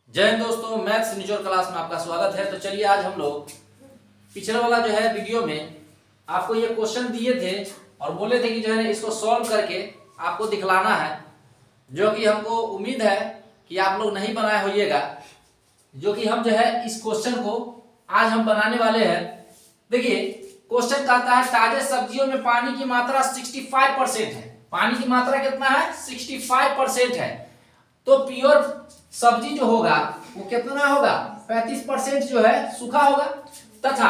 जय हिंद दोस्तों, मैथ्स निचोड़ क्लास में आपका स्वागत है। तो चलिए आज हम लोग पिछले वाला जो है वीडियो में आपको ये क्वेश्चन दिए थे और बोले थे कि जो है इसको सॉल्व करके आपको दिखलाना है, जो कि हमको उम्मीद है कि आप लोग नहीं बनाए होइएगा। जो कि हम जो है इस क्वेश्चन को आज हम बनाने वाले हैं। देखिए क्वेश्चन कहता है ताजे सब्जियों में पानी की मात्रा 65% है। पानी की मात्रा कितना है? 65% है। तो प्योर सब्जी जो होगा वो कितना होगा? 35% जो है सूखा होगा, तथा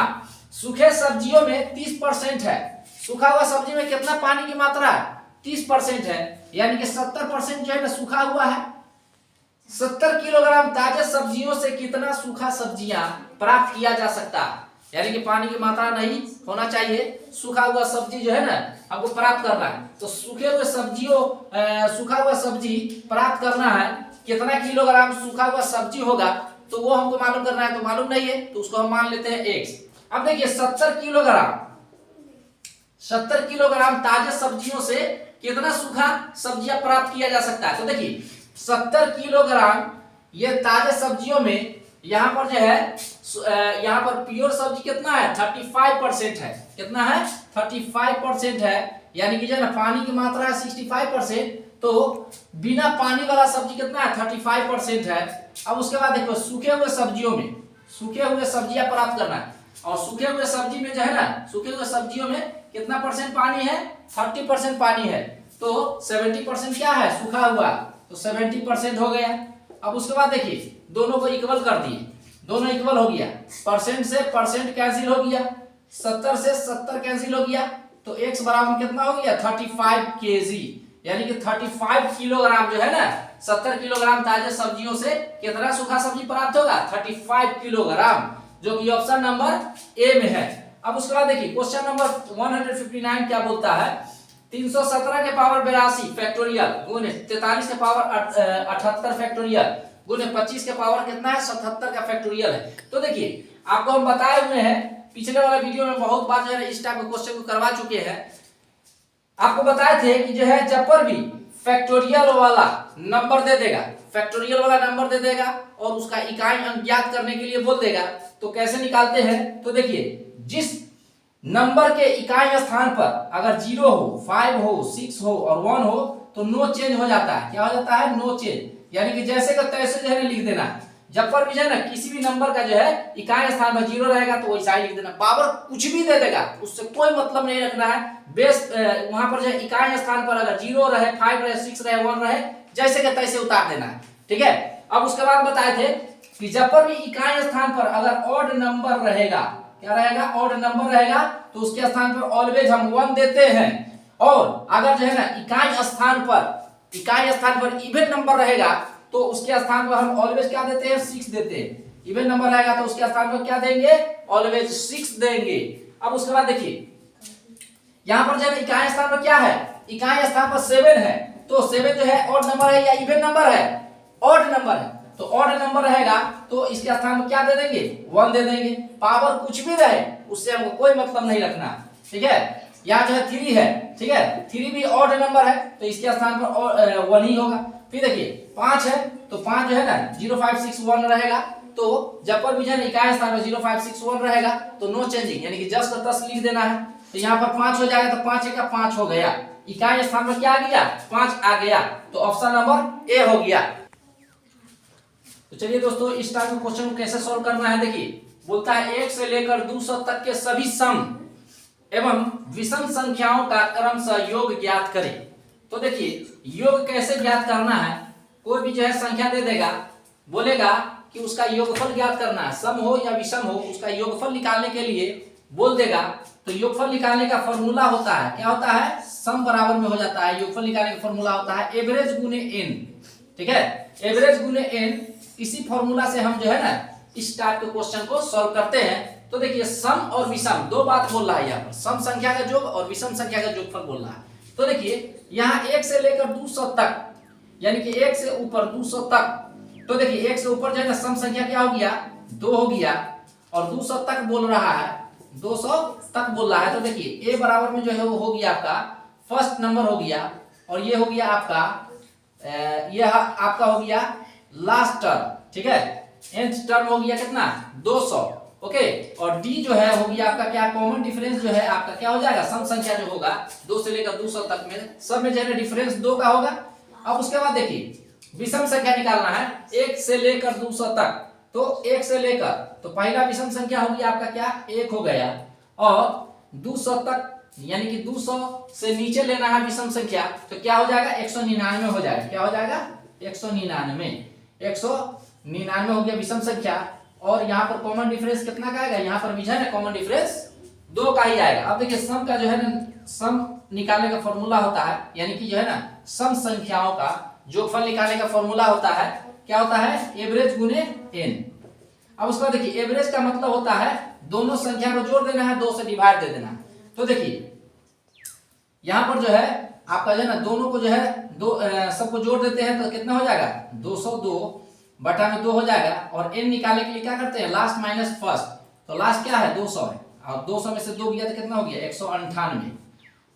सूखे सब्जियों में 30% है। सूखा हुआ सब्जी में कितना पानी की मात्रा है? 30% है, यानी कि 70% जो है ना सूखा हुआ है। 70 किलोग्राम ताजे सब्जियों से कितना सूखा सब्जियां प्राप्त किया जा सकता है? यानी कि पानी की मात्रा नहीं होना चाहिए, सूखा हुआ सब्जी जो है ना हमको प्राप्त करना है। तो सूखे हुए सूखा हुआ सब्जी प्राप्त करना है, कितना किलोग्राम सूखा हुआ सब्जी होगा तो वो हमको मालूम करना है। तो मालूम नहीं है तो उसको हम मान लेते हैं x। अब देखिए 70 किलोग्राम ताजे सब्जियों से कितना सूखा सब्जियां प्राप्त किया जा सकता है। तो देखिए 70 किलोग्राम ये ताजे सब्जियों में यहाँ पर जो है यहाँ पर प्योर सब्जी कितना है? 35% है। कितना है? 35% है, यानी कि जो है ना पानी की मात्रा है 65%। तो बिना पानी वाला सब्जी कितना है? 35% है। अब उसके बाद देखो सूखे हुए सब्जियों में सूखे हुए सब्जियां प्राप्त करना है, और सूखे हुए सब्जी में जो है ना सूखे हुए सब्जियों में कितना परसेंट पानी है? 30% पानी है। तो 70% क्या है? सूखा हुआ। तो 70% हो गया। अब उसके बाद देखिए दोनों को इक्वल कर दिए, दोनों इक्वल हो गया। परसेंट से परसेंट कैंसिल हो गया, 70 से 70 कैंसिल हो गया। तो x बराबर कितना हो गया? 35 kg, यानी कि 35 किलोग्राम जो है ना 70 किलोग्राम ताजे सब्जियों से कितना सूखा सब्जी प्राप्त होगा? 35 किलोग्राम, जो कि ऑप्शन नंबर ए में है। अब उसके बाद देखिए क्वेश्चन नंबर 159 क्या बोलता है? 317 के पावर 82 फैक्टोरियल गुने 43 के पावर 78 फैक्टोरियल गुने 25 के पावर कितना है? 77 का फैक्टोरियल है। तो देखिए आपको हम बताए हुए हैं, पिछले वाला वीडियो में बहुत बार जो है इस टाइप के क्वेश्चन को करवा चुके हैं। आपको बताए थे कि जो है जब पर भी फैक्टोरियल वाला नंबर दे देगा, फैक्टोरियल वाला नंबर दे देगा और उसका इकाई अंक ज्ञात करने के लिए बोल देगा, तो कैसे निकालते हैं? तो देखिए जिस नंबर के इकाई स्थान पर अगर 0 हो, 5 हो, 6 हो और 1 हो तो नो चेंज हो जाता है। क्या हो जाता है? नो चेंज, यानी कि जैसे का तैसे जो है लिख देना है। जब पर भी जो है ना किसी भी नंबर का जो है इकाई स्थान पर 0 रहेगा तो वैसा ही लिख देना। पावर कुछ भी दे देगा उससे कोई मतलब नहीं रखना है। बेस वहां पर जो है इकाई स्थान पर अगर 0 रहे, 5 रहे, 6 रहे, 1 रहे, जैसे का तैसे उतार देना है। ठीक है। अब उसके बाद बताए थे कि जब पर भी इकाई स्थान पर अगर ऑड नंबर रहेगा, क्या रहेगा? ऑड नंबर रहेगा, तो उसके स्थान पर ऑलवेज हम 1 देते हैं। और अगर जो है ना इकाई स्थान पर इवन नंबर रहेगा तो उसके स्थान पर हम ऑलवेज क्या देते हैं? 6 देते हैं। इवन नंबर रहेगा तो उसके स्थान पर क्या देंगे? ऑलवेज 6 देंगे। अब उसके बाद देखिए यहां पर जो है इकाई स्थान पर क्या है? इकाई स्थान पर 7 है, तो 7 जो है ऑड नंबर है या इवन नंबर है? ऑड नंबर है। तो ऑड नंबर रहेगा तो इसके स्थान पर क्या दे देंगे? 1 दे देंगे। पावर कुछ भी रहे उससे हमको कोई मतलब नहीं रखना। ठीक है। यहाँ जो है 3 है, ठीक है, 3 भी ऑड नंबर है तो इसके स्थान पर 1 ही होगा। फिर देखिए 5 है, तो 5 जो है ना 0, 5, 6, 1 रहेगा। तो जब पर भी जो है इकाई स्थान पर 0, 5, 6, 1 रहेगा तो नो चेंजिंग, यानी कि जस्ट तस लिख देना है। तो यहाँ पर 5 हो जाएगा, तो 5 का 5 हो गया। इकाई स्थान पर क्या आ गया? 5 आ गया। तो ऑप्शन नंबर ए हो गया। तो चलिए दोस्तों इस टाइप के क्वेश्चन को कैसे सॉल्व करना है? देखिए बोलता है 1 से लेकर 200 तक के सभी सम एवं विषम संख्याओं का क्रमशः योग ज्ञात करें। तो देखिए योग कैसे ज्ञात करना है? कोई भी जो है संख्या दे देगा, बोलेगा कि उसका योगफल ज्ञात करना है, सम हो या विषम हो, उसका योगफल निकालने के लिए बोल देगा। तो योगफल निकालने का फॉर्मूला होता है, क्या होता है? सम बराबर में हो जाता है। योगफल निकालने का फॉर्मूला होता है एवरेज गुने एन। ठीक है, एवरेज गुने एन। इसी फॉर्मूला से हम जो है ना इस टाइप के क्वेश्चन को सॉल्व करते हैं। तो देखिए सम और विषम दो बात बोल रहा है यहाँ पर, सम संख्या का योग और विषम संख्या का योगफल बोल रहा है। तो देखिए यहाँ 1 से लेकर 200 तक, यानी कि 1 से ऊपर 200 तक। तो देखिए 1 से ऊपर जो है ना सम संख्या क्या हो गया? 2 हो गया, और 200 तक बोल रहा है, 200 तक बोल रहा है। तो देखिए a बराबर में जो है वो हो गया आपका फर्स्ट नंबर हो गया, और ये हो गया आपका ये आपका हो गया लास्ट टर्म। ठीक है, nth टर्म हो गया कितना 200, ओके। और d जो है हो गया आपका क्या, कॉमन डिफरेंस जो है आपका क्या हो जाएगा, सम संख्या जो होगा 2 से लेकर 200 तक में सब में जो है डिफरेंस 2 का होगा। अब उसके बाद देखिए विषम संख्या निकालना है 1 से लेकर 200 तक, तो 1 से लेकर, तो पहला विषम संख्या होगी आपका क्या 1 हो गया, और 200 तक यानी कि 200 से नीचे लेना है विषम संख्या, तो क्या हो जाएगा 199 हो जाएगा, क्या हो जाएगा 199, 199 हो गया विषम संख्या। और यहाँ पर कॉमन डिफरेंस कितना का आएगा, यहाँ पर भी है ना कॉमन डिफरेंस 2 का ही आएगा। अब देखिए सम का जो है ना, सम निकालने का फॉर्मूला होता है, यानी कि जो है ना सम संख्याओं का जोगफल निकालने का फॉर्मूला होता है, क्या होता है एवरेज गुने n। अब उसके बाद देखिए एवरेज का मतलब होता है दोनों संख्या को जोड़ देना है, 2 से डिवाइड दे देना है। तो देखिए यहाँ पर जो है आपका जो है ना दोनों को जो है सबको जोड़ देते हैं तो कितना हो जाएगा 202 बटा में 2 हो जाएगा। और n निकालने के लिए क्या करते हैं लास्ट माइनस फर्स्ट, तो लास्ट क्या है 200 है, और 200 में से 2 गया तो कितना हो गया 198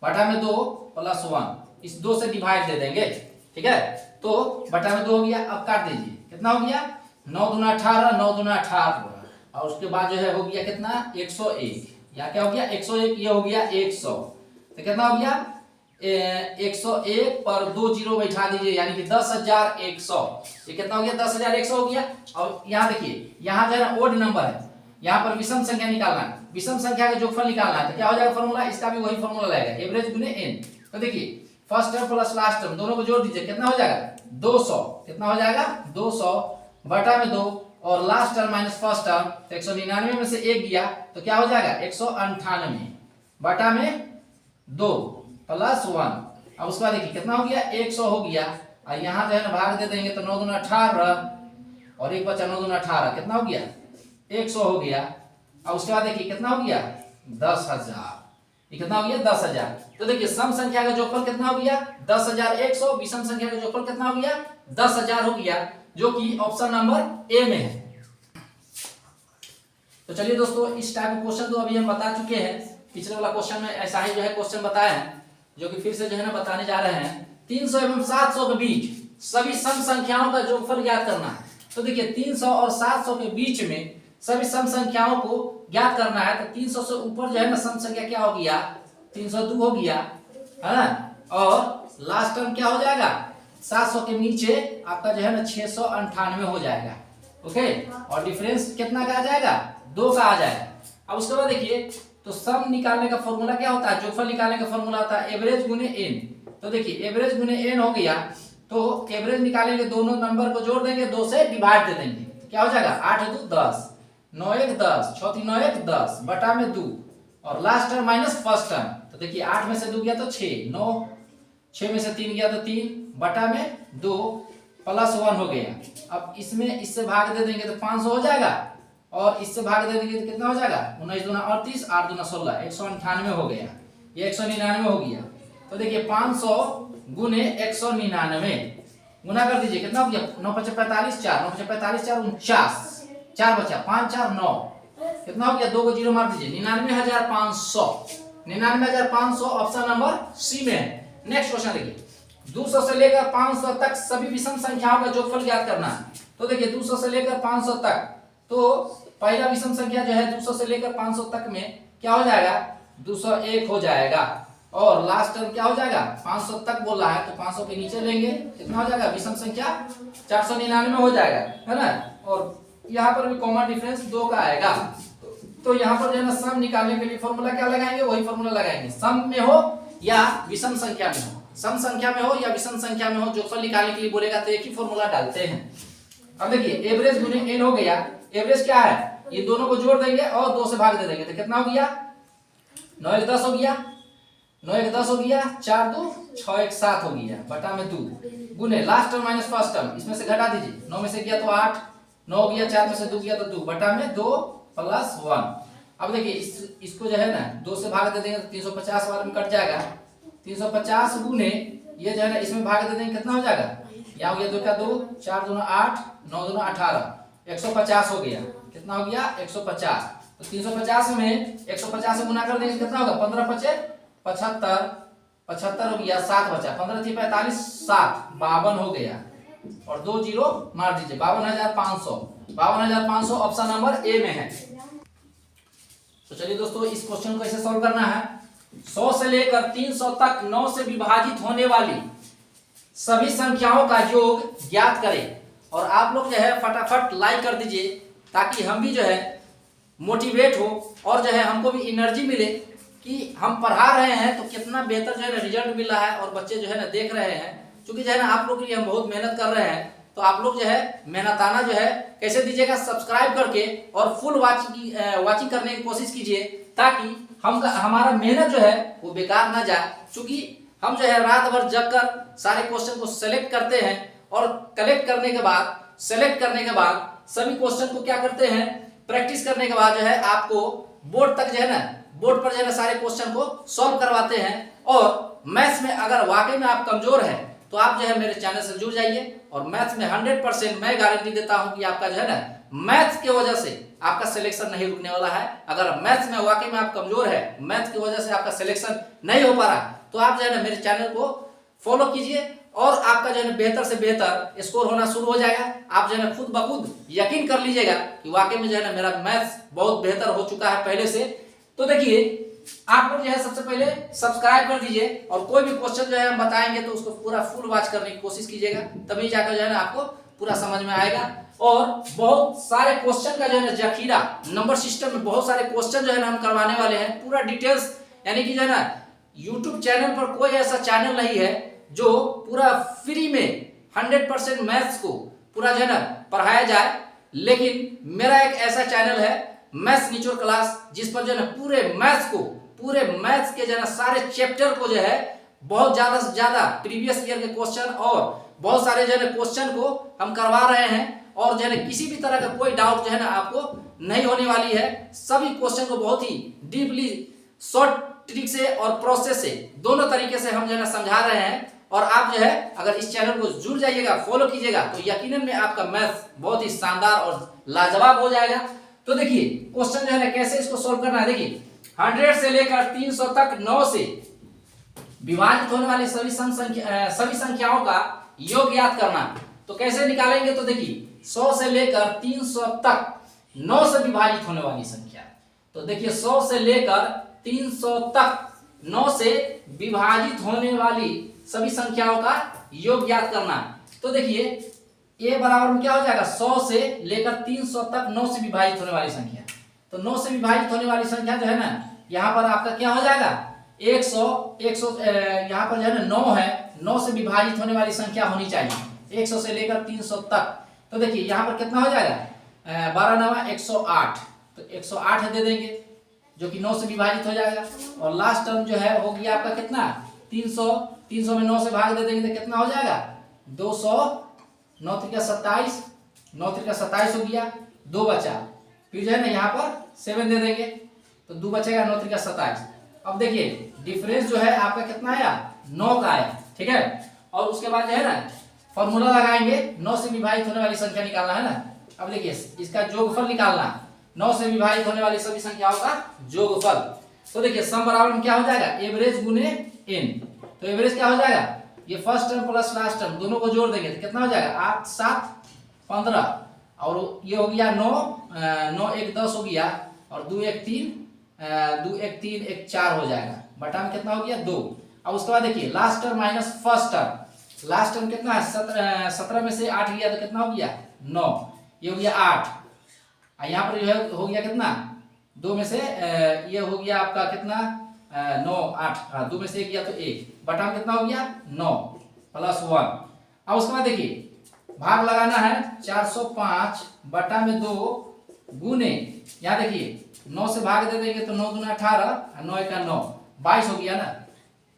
बटा में 2 प्लस 1, इस 2 से डिवाइड दे देंगे, ठीक है। तो बटा में 2 हो गया, अब काट दीजिए कितना हो गया 9 दूना 18, 9 दूना 18, और उसके बाद जो है हो गया कितना 101, या क्या हो गया 101, ये हो गया 100, तो कितना हो गया 101 पर 2 जीरो बैठा दीजिए यानी कि 10,100, ये कितना हो गया 10,100 हो गया। और यहाँ देखिए यहाँ जो है ना ओड नंबर है, यहाँ पर विषम संख्या निकालना है, विषम संख्या का जोगफल निकालना है, तो क्या हो जाएगा फॉर्मूला, इसका भी वही फॉर्मूला लगेगा एवरेज गुने n। तो देखिए first term plus last term दोनों को जोड़ दीजिए कितना हो जाएगा 200, कितना हो जाएगा 200 बटा में 2, और last term minus first term, तो 199 में से 1 गया तो क्या हो जाएगा 198 बटा में 2 प्लस 1। अब उसके बाद देखिए कितना हो गया 100 हो गया, और यहाँ जो है ना भाग दे देंगे तो 9 दूना 18 और 1 बचा 9 दूना 18, कितना हो गया 100 हो गया। अब उसके बाद देखिए कितना हो गया 10,000, ये कितना हो गया 10,000। तो देखिए सम संख्या का जोगफल कितना हो गया 10,100, विषम संख्या का जोगफल कितना हो गया 10,000 हो गया, जो कि ऑप्शन नंबर ए में है। तो चलिए दोस्तों इस टाइप का क्वेश्चन तो अभी हम बता चुके हैं, पिछले वाला क्वेश्चन में ऐसा ही जो है क्वेश्चन बताया है, जो कि फिर से जो है ना बताने जा रहे हैं। 300 एवं 700 के बीच सभी सम संख्याओं का जोगफल ज्ञात करना है। तो देखिए 300 और 700 के बीच में सभी सम संख्याओं को ज्ञात करना है, तो 300 से ऊपर जो है ना सम संख्या क्या हो गया 302 हो गया है ना, और लास्ट टर्म क्या हो जाएगा 700 के नीचे आपका जो है ना 698 हो जाएगा, ओके। और डिफरेंस कितना का आ जाएगा 2 का आ जाएगा। अब उसके बाद देखिए तो सम निकालने का फॉर्मूला क्या होता है, जोगफल निकालने का फॉर्मूला होता है एवरेज गुने n। तो देखिए एवरेज गुने n हो गया, तो एवरेज निकालेंगे दोनों नंबर को जोड़ देंगे 2 से डिवाइड दे देंगे, तो क्या हो जाएगा 8 2 10, 9 1 10, 6 3 9 1 10 बटा में 2, और last term minus first term, तो देखिए 8 में से 2 गया तो 6, 9 6 में से 3 गया तो 3 बटा में 2 प्लस 1 हो गया। अब इसमें इससे भाग दे देंगे तो 500 हो जाएगा, और इससे भाग दे देंगे तो कितना हो जाएगा 19 दूना 38, 8 दूना 16, 198 हो गया, ये 199 हो गया। तो देखिए 500 गुने 199 गुना कर दीजिए कितना हो गया 9 5 45 4, 9 5 45 4 49, 4 बचा 5 4 9, कितना हो गया 2 को जीरो मार दीजिए 99,500, 99,500 ऑप्शन नंबर सी में है। नेक्स्ट क्वेश्चन देखिए 200 से लेकर 500 तक सभी विषम संख्याओं का जोगफल ज्ञात करना है। तो देखिए 200 से लेकर 500 तक, तो पहला विषम संख्या जो है 200 से लेकर 500 तक में क्या हो जाएगा 201 हो जाएगा, और लास्ट टर्म क्या हो जाएगा 500 तक बोल रहा है तो 500 के नीचे लेंगे कितना हो जाएगा विषम संख्या 499 हो जाएगा, है ना। और यहाँ पर भी कॉमन डिफरेंस 2 का आएगा। तो यहाँ पर जो है ना सम निकालने के लिए फॉर्मूला क्या लगाएंगे, वही फॉर्मूला लगाएंगे, सम में हो या विषम संख्या में हो, सम संख्या में हो या विषम संख्या में हो, जोगफल निकालने के लिए बोलेगा तो एक ही फॉर्मूला डालते हैं। अब देखिए एवरेज गुने n हो गया, एवरेज क्या है ये दोनों को जोड़ देंगे और 2 से भाग दे देंगे, तो कितना हो गया 9 1 10 हो गया, 9 1 10 हो गया, 4 2 6 1 7 हो गया बटा में 2 गुने last term minus first term, इसमें से घटा दीजिए 9 में से गया तो 8, 9 हो गया, 4 में से 2 गया तो 2 बटा में 2 प्लस 1। अब देखिए इसको जो है ना 2 से भाग दे देंगे तो 350 बार में कट जाएगा, 350 गुने ये जो है ना इसमें भाग दे देंगे कितना हो जाएगा, यहाँ हो गया 2 का 2, 4 दूना 8, 9 दूना 18, 150 हो गया, कितना हो गया 150। तो 350 में 150 से गुना कर देंगे कितना होगा 15 5 75, 75 हो गया, 7 बचा, 15 3 45 7 52 हो गया, और 2 जीरो मार दीजिए, 52,500। 52,500 ऑप्शन नंबर ए में है। तो चलिए दोस्तों, इस क्वेश्चन को ऐसे सॉल्व करना है। 100 से लेकर 300 तक 9 से विभाजित होने वाली सभी संख्याओं का योग ज्ञात करें। और आप लोग जो है फटाफट लाइक कर दीजिए, ताकि हम भी जो है मोटिवेट हो और जो है हमको भी एनर्जी मिले कि हम पढ़ा रहे हैं तो कितना बेहतर जो है ना रिजल्ट मिल रहा है, और बच्चे जो है ना देख रहे हैं। क्योंकि जो है ना आप लोग के लिए हम बहुत मेहनत कर रहे हैं, तो आप लोग जो है मेहनताना जो है कैसे दीजिएगा, सब्सक्राइब करके और फुल वाचिंग करने की कोशिश कीजिए, ताकि हमारा मेहनत जो है वो बेकार ना जाए। क्योंकि हम जो है रात भर जग कर सारे क्वेश्चन को सेलेक्ट करते हैं, और कलेक्ट करने के बाद सेलेक्ट करने के बाद सभी क्वेश्चन को क्या करते हैं, प्रैक्टिस करने के बाद जो है आपको बोर्ड तक जो है ना, बोर्ड पर जो है ना सारे क्वेश्चन को सॉल्व करवाते हैं। और मैथ्स में अगर वाकई में आप कमजोर हैं तो आप जो है मेरे चैनल से जुड़ जाइए, और मैथ्स में 100% मैं गारंटी देता हूं कि आपका जो है ना मैथ्स की वजह से आपका सिलेक्शन नहीं रुकने वाला है। अगर मैथ्स में वाकई में आप कमजोर है, मैथ्स की वजह से आपका सिलेक्शन नहीं हो पा रहा, तो आप जो है ना मेरे चैनल को फॉलो कीजिए, और आपका जो है बेहतर से बेहतर स्कोर होना शुरू हो जाएगा। आप जो है खुद ब खुद यकीन कर लीजिएगा कि वाकई में जो है ना मेरा मैथ्स बहुत बेहतर हो चुका है पहले से। तो देखिए, आप लोग जो है सबसे पहले सब्सक्राइब कर दीजिए, और कोई भी क्वेश्चन जो है हम बताएंगे तो उसको पूरा फुल वॉच करने की कोशिश कीजिएगा, तभी जाकर जो है ना आपको पूरा समझ में आएगा। और बहुत सारे क्वेश्चन का जो है ना जखीरा, नंबर सिस्टम में बहुत सारे क्वेश्चन जो है ना हम करवाने वाले हैं पूरा डिटेल्स, यानी कि जो है ना यूट्यूब चैनल पर कोई ऐसा चैनल नहीं है जो पूरा फ्री में 100% मैथ्स को पूरा जो है ना पढ़ाया जाए। लेकिन मेरा एक ऐसा चैनल है मैथ्स निचोड़ क्लास, जिस पर जो है ना पूरे मैथ्स के जो है ना सारे चैप्टर को जो है बहुत ज्यादा से ज्यादा प्रीवियस ईयर के क्वेश्चन और बहुत सारे जो है ना क्वेश्चन को हम करवा रहे हैं। और जो है ना किसी भी तरह का कोई डाउट जो है ना आपको नहीं होने वाली है। सभी क्वेश्चन को बहुत ही डीपली शॉर्ट ट्रिक से और प्रोसेस से दोनों तरीके से हम जो है ना समझा रहे हैं। और आप जो है अगर इस चैनल को जुड़ जाइएगा, फॉलो कीजिएगा, तो यकीनन में आपका मैथ्स बहुत ही शानदार और लाजवाब हो जाएगा। तो देखिए क्वेश्चन जो है ना कैसे इसको सॉल्व करना है। देखिए 100 से लेकर 300 तक 9 से विभाजित होने वाली सभी संख्याओं का योग ज्ञात करना। तो कैसे निकालेंगे, तो देखिए 100 से लेकर 300 तक 9 से विभाजित होने वाली संख्या। तो देखिए 100 से लेकर 300 तक 9 से विभाजित होने वाली सभी संख्याओं का योग ज्ञात करना। तो देखिए ए बराबर में क्या हो जाएगा, 100 से लेकर 300 तक 9 से विभाजित होने वाली संख्या। तो 9 से विभाजित होने वाली संख्या जो है ना, यहाँ पर आपका क्या हो जाएगा 100 यहाँ पर जो है ना 9 है, 9 से विभाजित होने वाली संख्या होनी चाहिए 100 से लेकर 300 तक। तो देखिए यहाँ पर कितना हो जाएगा 12 9 108, तो 108 दे देंगे जो कि 9 से विभाजित हो जाएगा। और लास्ट टर्म जो है हो गया आपका कितना 300 में 9 से भाग दे देंगे तो कितना हो जाएगा 200, 9 त्रिका 27, 9 त्रिका 27 हो गया, 2 बचा। फिर जो है ना यहाँ पर 7 दे देंगे तो 2 बचेगा, 9 त्रिका 27। अब देखिए डिफरेंस जो है आपका कितना आया 9 का आया, ठीक है। और उसके बाद जो है ना फॉर्मूला लगाएंगे, 9 से विभाजित होने वाली संख्या निकालना है ना। अब देखिए इसका जोगफल निकालना, 9 से विभाजित होने वाली सभी संख्याओं का जोगफल। तो देखिए सम बराबर में क्या हो जाएगा एवरेज गुने n। तो एवरेज क्या हो जाएगा, ये first term plus last term दोनों को जोड़ देंगे तो कितना हो जाएगा 8 7 15, और ये हो गया 9 9 1 10 हो गया, और 2 1 3 2 1 3 1 4 हो जाएगा, बटा में कितना हो गया 2। अब उसके बाद देखिए last term minus first term, last term कितना है 17 में से 8 गया तो कितना हो गया 9, ये हो गया 8। यहाँ पर जो है हो गया कितना 2 में से ये हो गया आपका कितना 9 8, 2 में से 1 गया तो 1, बटा में कितना हो गया 9 प्लस 1। अब उसके बाद देखिए भाग लगाना है 405 बटा में 2 गुने, यहाँ देखिए 9 से भाग दे देंगे तो 9 दूना 18, 9 का 9 22 हो गया ना।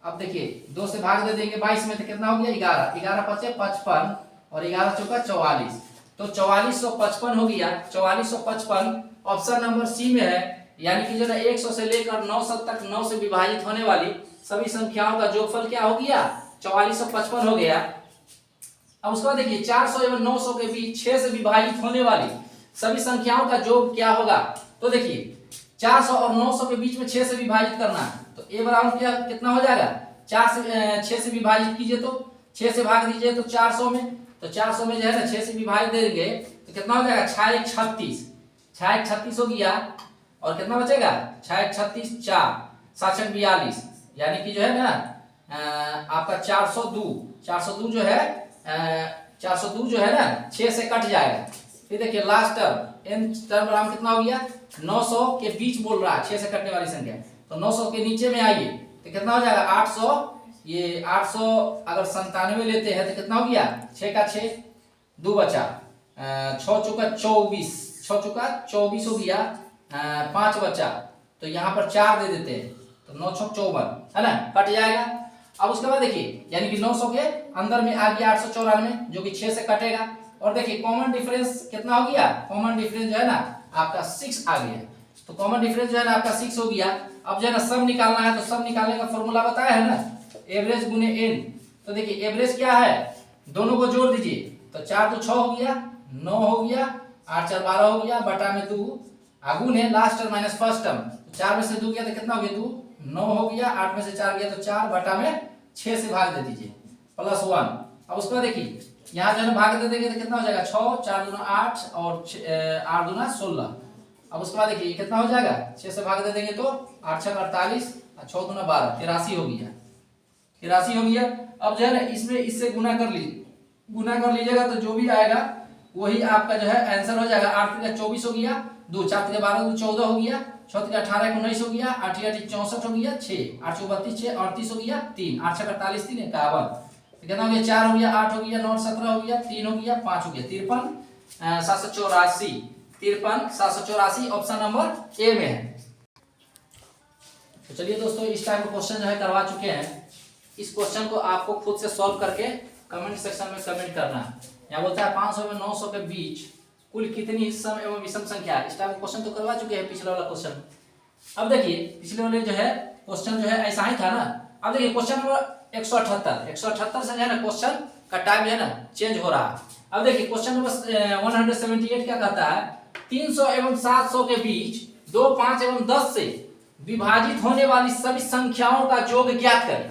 अब देखिए 2 से भाग दे देंगे 22 में तो कितना हो गया 11, 11 पचे 55 और 11 चौका 44, तो 4455 हो गया। 4455 ऑप्शन नंबर सी में है, यानी कि जो है 100 से लेकर 900 तक 9 से विभाजित होने वाली सभी संख्याओं का जोगफल क्या हो गया 4455 हो गया। अब उसके बाद देखिए 400 एवं 900 के बीच 6 से विभाजित होने वाली सभी संख्याओं का योग क्या होगा। तो देखिए 400 और 900 के बीच में 6 से विभाजित करना है, तो ए बराबर कितना हो जाएगा 4 से 6 से विभाजित कीजिए तो 6 से भाग दीजिए तो 400 में, तो 400 में जो है ना 6 से विभाजित दे देंगे तो कितना हो जाएगा 6 1 36, 6 1 36 हो गया और कितना बचेगा 6 1 36 4 7 6 42 यानी कि जो है ना आपका 402 जो है 402 जो है ना 6 से कट जाएगा। फिर देखिए लास्ट टर्म एन टर्म राम कितना हो गया 900 के बीच बोल रहा है 6 से कटने वाली संख्या, तो 900 के नीचे में आइए तो कितना हो जाएगा 800, ये 800 अगर 97 लेते हैं तो कितना हो गया 6 का 6 2 बचा 6 चौका 24, 6 चौका 24 हो गया 5 बचा तो यहाँ पर 4 दे देते हैं तो 9 छक 54 है ना, कट जाएगा। अब उसके बाद देखिए यानी कि 900 के अंदर में आ गया 894 जो कि 6 से कटेगा और देखिए कॉमन डिफरेंस कितना हो गया, कॉमन डिफरेंस जो है ना आपका 6 आ गया, तो कॉमन डिफरेंस जो है ना आपका 6 हो गया। अब जो है ना सब निकालना है तो सब निकालने का फॉर्मूला बताया है ना, एवरेज गुने एन। तो देखिए एवरेज क्या है, दोनों को जोड़ दीजिए तो 4 2 6 हो गया 9 हो गया 8 4 12 हो गया बटा में 2 आगुन है last term minus first term, 4 में से 2 गया तो कितना हो गया 2 9 हो गया 8 में से 4 गया तो 4 बटा में 6 से भाग दे दीजिए प्लस 1। अब उसके बाद देखिए यहाँ जो है भाग दे देंगे तो कितना हो जाएगा 6 4 दूना 8 और 8 दूना 16। अब उसके बाद देखिए कितना हो जाएगा 6 से भाग दे देंगे तो 8 6 48 और 6 दूना 12 83 हो गया, 83 हो गया। अब जो है ना इसमें इससे गुना कर लीजिएगा तो जो भी आएगा वही आपका जो है आंसर हो जाएगा। 8 का 24 हो गया 2 4 का 12 14 हो गया 6 का 18 19 हो गया 8 8 64 हो गया 6 8 32 6 38 हो गया 3 8 6 48 3 51 तो कितना हो गया 4 हो गया 8 हो गया 9 17 हो गया 3 हो गया 5 हो गया 53 784 ऑप्शन नंबर ए में है। तो चलिए दोस्तों इस टाइप का क्वेश्चन जो है करवा चुके हैं, इस क्वेश्चन को आपको खुद से सॉल्व करके कमेंट सेक्शन में कमेंट करना है। यहाँ बोलता है 500 में 900 के बीच कुल कितनी सम एवं विषम संख्या है, इस टाइप का क्वेश्चन तो करवा चुके हैं पिछले वाला क्वेश्चन। अब देखिए पिछले वाले जो है क्वेश्चन जो है ऐसा ही था ना। अब देखिए क्वेश्चन नंबर 178 से जो है ना क्वेश्चन का टाइप जो है ना चेंज हो रहा है। अब देखिए क्वेश्चन नंबर 178 क्या कहता है 300 एवं 700 के बीच 2 5 एवं 10 से विभाजित होने वाली सभी संख्याओं का योग ज्ञात करें।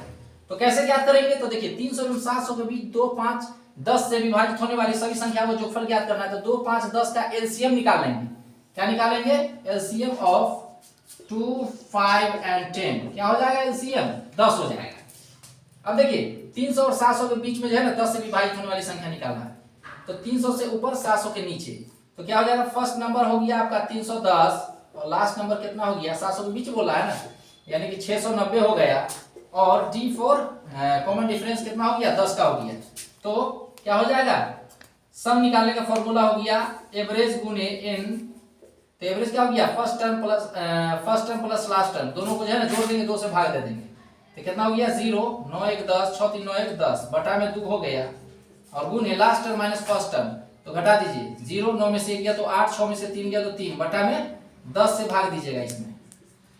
तो कैसे ज्ञात करेंगे, तो देखिए 300 एवं 700 के बीच 2 5 10 से विभाजित होने वाली सभी संख्याओं का योगफल ज्ञात करना है। तो 2 5 10 का एलसीएम निकालेंगे। क्या निकालेंगे, एलसीएम ऑफ 2 5 एंड 10 क्या हो जाएगा, एलसीएम 10 हो जाएगा। अब देखिए 300 और 700 के बीच में जो है ना 10 से विभाजित होने वाली संख्या निकालना है। तो 300 से ऊपर 700 के नीचे, तो क्या हो जाएगा, फर्स्ट नंबर हो गया आपका 310 और लास्ट नंबर कितना हो गया 700 के बीच बोला है ना, यानी कि 690 हो गया। और D4 कॉमन डिफरेंस कितना हो गया 10 का हो गया। तो क्या हो जाएगा, सम निकालने का फॉर्मूला हो गया एवरेज गुने एन। तो एवरेज क्या हो गया, first term plus last term, दोनों को जो है ना जोड़ देंगे 2 से भाग दे देंगे तो कितना हो गया 0 9 1 10 6 3 9 1 10 बटा में 2 हो गया और गुने last term minus first term, तो घटा दीजिए 0 9 में से 1 गया तो 8 6 में से 3 गया तो 3 बटा में 10 से भाग दीजिएगा इसमें,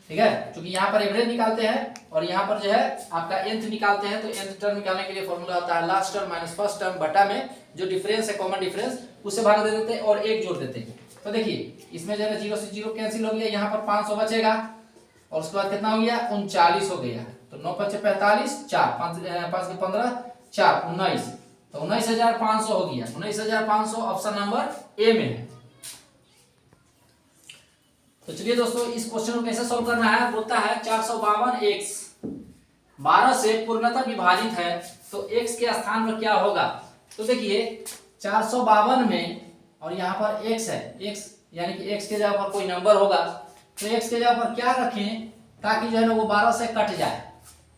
ठीक है। क्योंकि यहाँ पर एवरेज निकालते हैं और यहाँ पर जो है आपका nth निकालते हैं, तो nth टर्म निकालने के लिए फॉर्मूला होता है last term minus first term बटा में जो डिफरेंस है कॉमन डिफरेंस उससे भाग दे देते हैं और 1 जोड़ देते हैं। तो देखिए इसमें जो है 0 से 0 कैंसिल हो गया, यहाँ पर 500 बचेगा और उसके बाद कितना हो गया 39 हो गया। तो 9 5 45 4 5 के 15 4 19, तो 19,500 हो गया। 19,500 ऑप्शन नंबर ए में है। तो चलिए दोस्तों इस क्वेश्चन को कैसे सॉल्व करना है, बोलता है 452 x 12 से पूर्णतः विभाजित है तो x के स्थान पर क्या होगा। तो देखिए 452 में और यहाँ पर x है, x यानी कि x के जगह पर कोई नंबर होगा, तो x के जगह पर क्या रखें ताकि जो है ना वो 12 से कट जाए,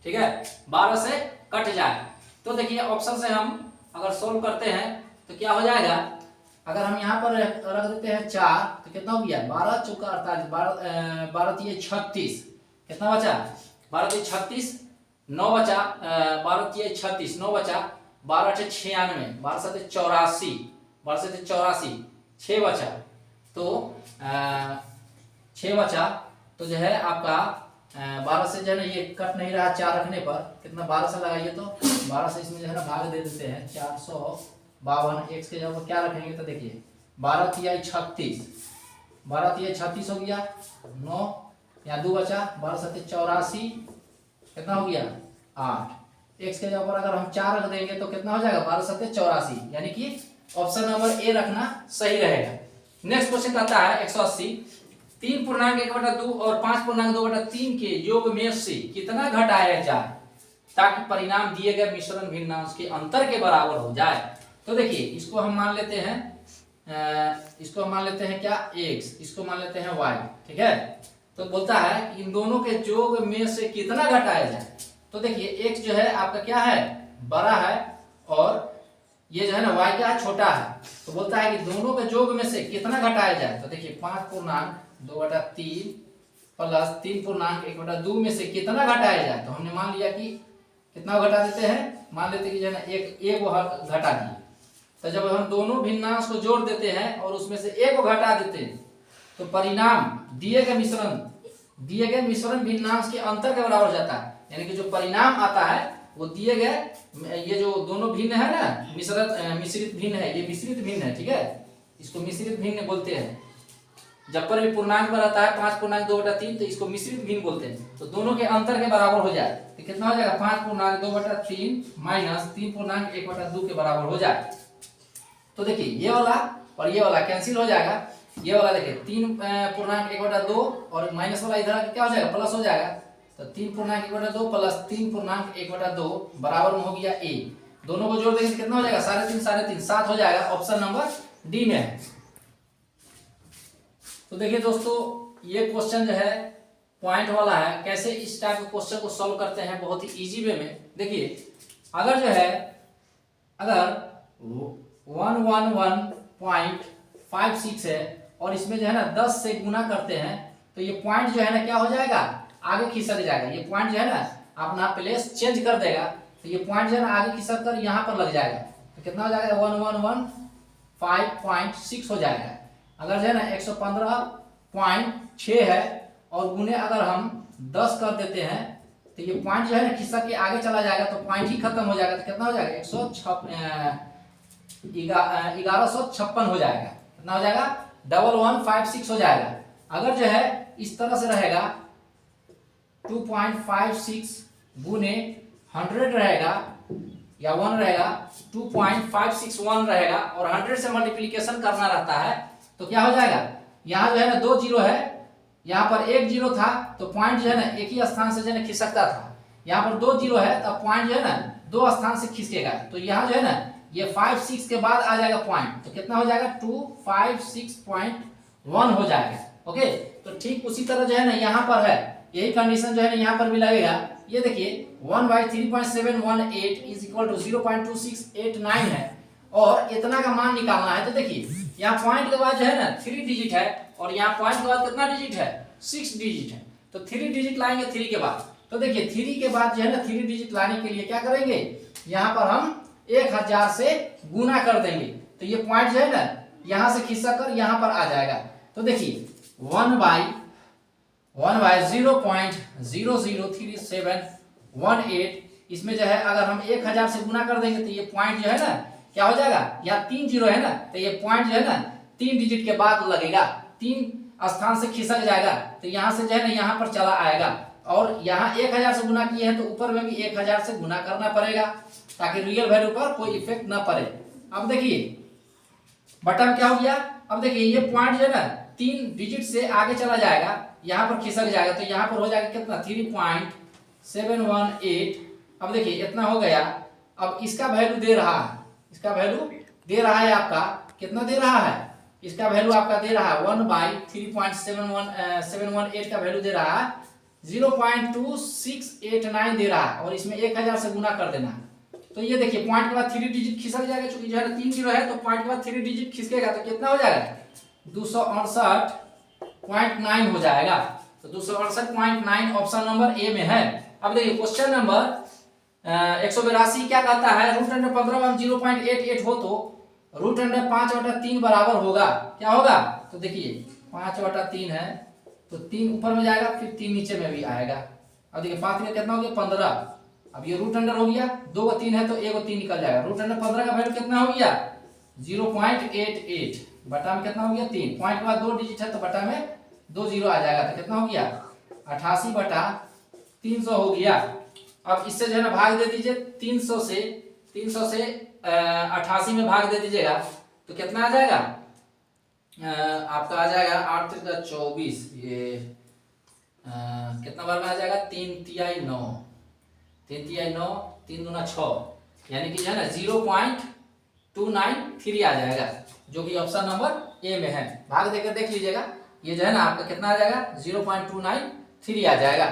ठीक है, 12 से कट जाए। तो देखिए ऑप्शन से हम अगर सोल्व करते हैं तो क्या हो जाएगा, अगर हम यहाँ पर रख देते हैं 4 तो कितना हो गया 12 चौका 48 12 3 36, कितना बचा 12 3 36 9 बचा 12 3 36 9 बचा 12 8 96 12 7 84 12 7 84 6 बचा, तो 6 बचा तो जो है आपका 12 से जो है ना ये कट नहीं रहा 4 रखने पर, कितना 12 से लगाइए तो 12 से इसमें जो है ना भाग दे देते हैं 452 x के जगह क्या रखेंगे तो देखिए 12 3 36 12 3 36 हो गया 9 यहाँ 2 बचा 12 7 84 कितना हो गया 8 x के जगह पर अगर हम 4 रख देंगे तो कितना हो जाएगा 12 सत्ते 84, यानी कि ऑप्शन नंबर ए रखना सही रहेगा। नेक्स्ट क्वेश्चन कहता है 180, 3.1/2 और 5.2/3 के योग में से कितना घटाया जाए ताकि परिणाम दिए गए मिश्रण भिन्नांश के अंतर के बराबर हो जाए। तो देखिए इसको हम मान लेते हैं क्या x, इसको मान लेते हैं y, ठीक है। तो बोलता है कि इन दोनों के योग में से कितना घटाया जाए। तो देखिए x जो है आपका क्या है बड़ा है और ये जो है ना y क्या है छोटा है। तो बोलता है कि दोनों के योग में से कितना घटाया जाए। तो देखिए 5.2/3 प्लस 3.1/2 में से कितना घटाया जाए। तो हमने मान लिया कि कितना घटा देते हैं, मान लेते कि जो है ना एक वो घटा दिए। तो जब हम दोनों भिन्नांश को जोड़ देते हैं और उसमें से एक को घटा देते हैं तो परिणाम दिए गए मिश्रण भिन्नांश के अंतर के बराबर हो जाता है। यानी कि जो परिणाम आता है वो दिए गए ये जो दोनों भिन्न है ना मिश्रित भिन्न है, ये मिश्रित भिन्न है, ठीक है। इसको मिश्रित भिन्न बोलते हैं। जब पर भी पूर्णांक में रहता है 5.2/3 तो इसको मिश्रित भिन्न बोलते हैं। तो दोनों के अंतर के बराबर हो जाए तो कितना हो जाएगा 5.2/3 माइनस 3.1/2 के बराबर हो जाए। तो देखिए ये वाला और ये वाला कैंसिल हो जाएगा। ये वाला देखिए 3.1/2 और माइनस वाला इधर क्या हो जाएगा प्लस हो जाएगा। तो 3.1/2 प्लस 3.1/2 बराबर में हो गया a। दोनों को जोड़ देंगे कितना हो जाएगा 3.5 7 हो जाएगा। ऑप्शन नंबर डी में है। तो देखिए दोस्तों ये क्वेश्चन जो है पॉइंट वाला है। कैसे इस टाइप के क्वेश्चन को सॉल्व करते हैं बहुत ही इजी वे में। देखिए अगर जो है अगर 111.56 है और इसमें जो है ना 10 से गुना करते हैं तो ये पॉइंट जो है ना क्या हो जाएगा आगे खिसक जाएगा। ये पॉइंट जो है ना अपना प्लेस चेंज कर देगा। तो ये पॉइंट जो है ना आगे खिसक कर यहाँ पर लग जाएगा। तो कितना हो जाएगा 111.5.6 हो जाएगा। अगर जो है ना 115.6 है और गुने अगर हम 10 कर देते हैं तो ये पॉइंट जो है ना खिसक के आगे चला जाएगा तो पॉइंट ही खत्म हो जाएगा। तो कितना हो जाएगा 1156 हो जाएगा। कितना हो जाएगा 1156 हो जाएगा। अगर जो है इस तरह से रहेगा 2.56 गुने 100 रहेगा या 1 रहेगा 2.561 रहेगा और 100 से मल्टीप्लिकेशन करना रहता है तो क्या हो जाएगा यहाँ जो है ना 2 जीरो है, यहाँ पर 1 जीरो था तो पॉइंट जो है ना एक ही स्थान से जो है खिसकता था। यहाँ पर 2 जीरो है तो पॉइंट जो है ना 2 स्थान से खिसकेगा। तो यहाँ जो है ना ये 5-6 के बाद आ जाएगा पॉइंट। तो कितना हो जाएगा 256.1 हो जाएगा। ओके तो ठीक उसी तरह जो है ना यहाँ पर है यही कंडीशन जो है ना यहाँ पर भी लगेगा। ये देखिए 1/3.718 इज इक्वल टू 0.2689 है और इतना का मान निकालना है। तो देखिए यहाँ पॉइंट के बाद जो है ना 3 डिजिट है और यहाँ पॉइंट के बाद कितना डिजिट है 6 डिजिट है। तो 3 डिजिट लाएंगे 3 के बाद। तो देखिए 3 के बाद जो है ना 3 डिजिट लाने के लिए क्या करेंगे यहाँ पर हम 1000 से गुना कर देंगे। तो ये पॉइंट जो है ना यहाँ से खिसक कर यहाँ पर आ जाएगा। तो देखिए 1/0.003718 इसमें जो है अगर हम 1000 से गुना कर देंगे तो ये पॉइंट जो है ना क्या हो जाएगा यहाँ 3 जीरो है ना तो ये पॉइंट जो है ना 3 डिजिट के बाद लगेगा, 3 स्थान से खिसक जाएगा। तो यहाँ से जो है ना यहाँ पर चला आएगा और यहाँ 1000 से गुना किए हैं तो ऊपर में भी 1000 से गुना करना पड़ेगा ताकि रियल वैल्यू पर कोई इफेक्ट ना पड़े। अब देखिए बटा में क्या हो गया। अब देखिए ये पॉइंट जो है ना 3 डिजिट से आगे चला जाएगा, यहाँ पर खिसक जाएगा। तो यहाँ पर हो जाएगा कितना 3.718। अब देखिए इतना हो गया। अब इसका वैल्यू दे रहा है, इसका वैल्यू दे रहा है आपका कितना दे रहा है, इसका वैल्यू आपका दे रहा है 1/3.718 का वैल्यू दे रहा है 0.2689 दे रहा है और इसमें 1000 से गुना कर देना है। तो ये देखिए पॉइंट के बाद 3 डिजिट खिसक जाएगा। चूंकि जो है 3 जीरो है तो पॉइंट के बाद 3 डिजिट खिसकेगा तो कितना हो जाएगा 268.9 हो जाएगा। तो 268.9 ऑप्शन नंबर ए में है। अब देखिए क्वेश्चन नंबर 182 क्या कहता है √15 0.88 हो तो √5/3 बराबर होगा। क्या होगा तो देखिए 5/3 है तो 3 ऊपर में जाएगा फिर 3 नीचे में भी आएगा। अब देखिए 5 में कितना हो गया 15। अब ये √अंडर हो गया, 2 को 3 है तो 1 को 3 निकल जाएगा। √15 का वैल्यू कितना हो गया 0.88 बटा में कितना हो गया 3। पॉइंट के बाद 2 डिजिट है तो बटा में 2 जीरो आ जाएगा। तो कितना हो गया 88/300 हो गया। अब इससे जो है ना भाग दे दीजिए 300 से 88 में भाग दे दीजिएगा तो कितना आ जाएगा, आपका आ जाएगा 8 × 24, ये कितना बार में आ जाएगा, 3 तिहाई 9, 3 तिहाई 9, 3 दूना 6, यानी कि जो है ना 0.293 आ जाएगा, जो कि ऑप्शन नंबर ए में है। भाग देकर देख लीजिएगा, ये जो है ना आपका कितना आ जाएगा, 0.293 आ जाएगा।